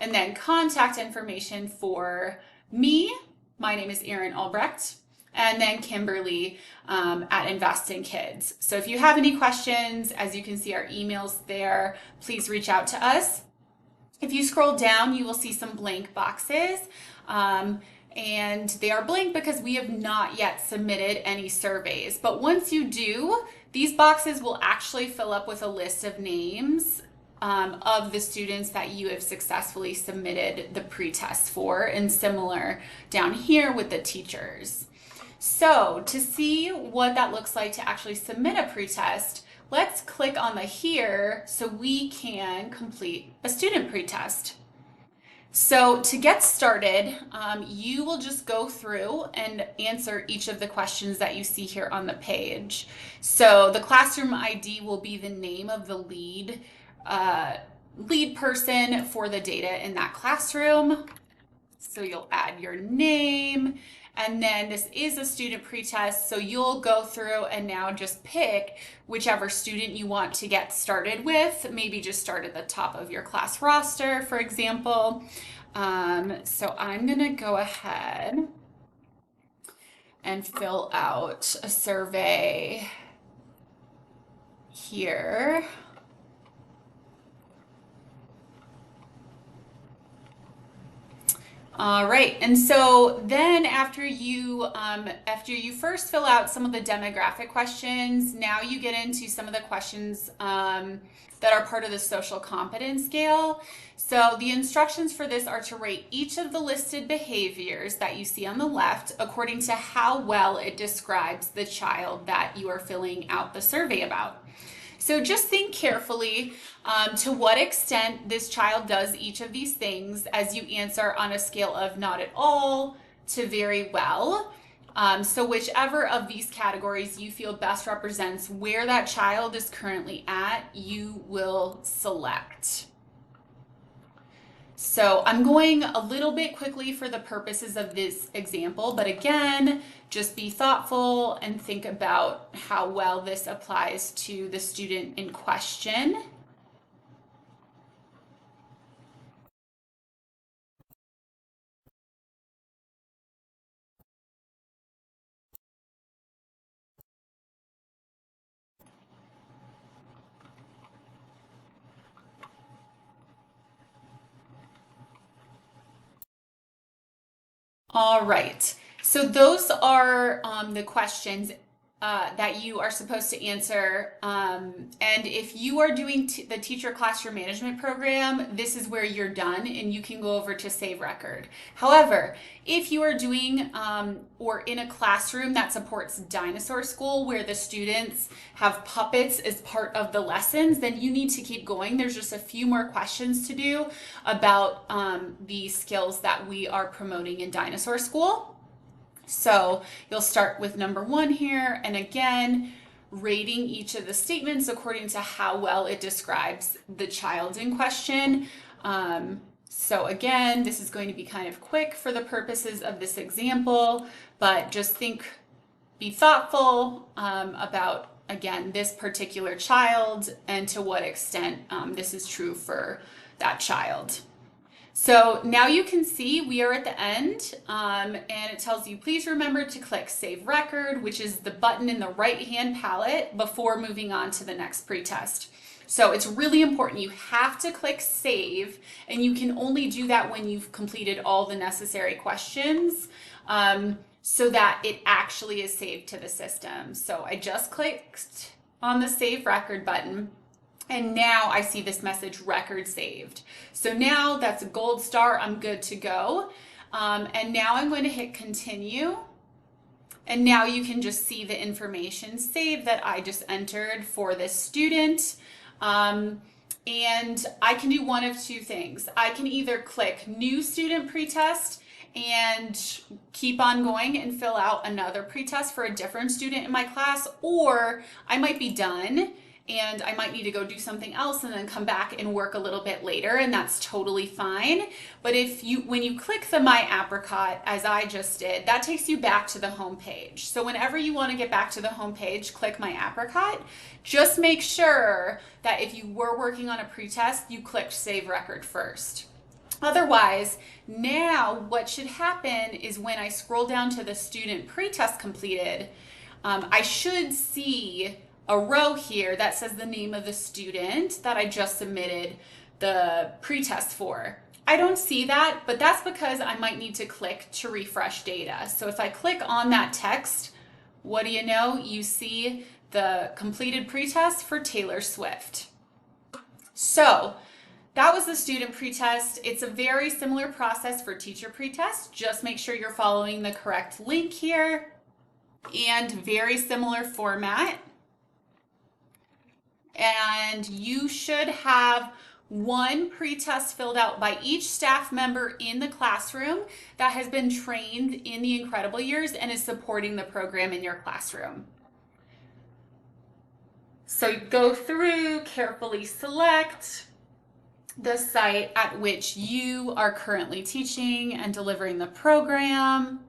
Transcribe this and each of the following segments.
and then contact information for me. My name is Erin Albrecht, and then Kimberly at Invest in Kids. So if you have any questions, as you can see our emails there, please reach out to us. If you scroll down, you will see some blank boxes. And they are blank because we have not yet submitted any surveys. But once you do, these boxes will actually fill up with a list of names of the students that you have successfully submitted the pretest for, and similar down here with the teachers. So to see what that looks like to actually submit a pretest, let's click on the here so we can complete a student pretest. So to get started, you will just go through and answer each of the questions that you see here on the page. So the classroom ID will be the name of the lead person for the data in that classroom. So you'll add your name, and then this is a student pretest, so you'll go through and now just pick whichever student you want to get started with. Maybe just start at the top of your class roster, for example. So I'm gonna go ahead and fill out a survey here. All right, and so then after you first fill out some of the demographic questions, now you get into some of the questions that are part of the social competence scale. So the instructions for this are to rate each of the listed behaviors that you see on the left according to how well it describes the child that you are filling out the survey about. So just think carefully to what extent this child does each of these things as you answer on a scale of not at all to very well. So whichever of these categories you feel best represents where that child is currently at, you will select. So I'm going a little bit quickly for the purposes of this example, but again, just be thoughtful and think about how well this applies to the student in question. All right, so those are the questions that you are supposed to answer. And if you are doing the teacher classroom management program, this is where you're done and you can go over to save record. However, if you are doing or in a classroom that supports dinosaur school where the students have puppets as part of the lessons, then you need to keep going. There's just a few more questions to do about the skills that we are promoting in dinosaur school. So you'll start with number 1 here, and again, rating each of the statements according to how well it describes the child in question. So again, this is going to be kind of quick for the purposes of this example, but just be thoughtful about, again, this particular child and to what extent this is true for that child. So now you can see we are at the end, and it tells you, please remember to click Save Record, which is the button in the right-hand palette before moving on to the next pretest. So it's really important. You have to click Save, and you can only do that when you've completed all the necessary questions so that it actually is saved to the system. So I just clicked on the Save Record button. And now I see this message, record saved. So now that's a gold star, I'm good to go. And now I'm going to hit continue. And now you can just see the information saved that I just entered for this student. And I can do one of two things. I can either click new student pretest and keep on going and fill out another pretest for a different student in my class, or I might be done and I might need to go do something else and then come back and work a little bit later, and that's totally fine. But when you click the My Apricot, as I just did, that takes you back to the home page. So whenever you want to get back to the home page, click My Apricot. Just make sure that if you were working on a pretest, you clicked Save Record first. Otherwise, now what should happen is when I scroll down to the student pretest completed, I should see a row here that says the name of the student that I just submitted the pretest for. I don't see that, but that's because I might need to click to refresh data. So if I click on that text, what do you know? You see the completed pretest for Taylor Swift. So that was the student pretest. It's a very similar process for teacher pretest. Just make sure you're following the correct link here, and very similar format. And you should have one pretest filled out by each staff member in the classroom that has been trained in the Incredible Years and is supporting the program in your classroom. So go through, carefully select the site at which you are currently teaching and delivering the program.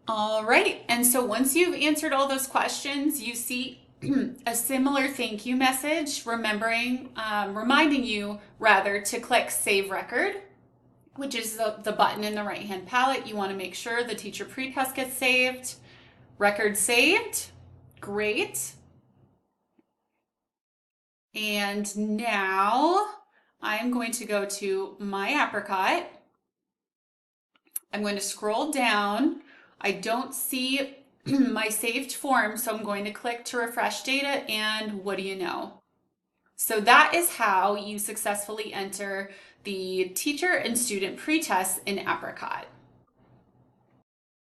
All right, and so once you've answered all those questions, you see a similar thank you message, reminding you rather to click Save Record, which is the button in the right-hand palette. You want to make sure the teacher pretest gets saved. Record saved, great. And now I'm going to go to my Apricot. I'm going to scroll down. I don't see my saved form, so I'm going to click to refresh data, and what do you know? So that is how you successfully enter the teacher and student pretest in Apricot.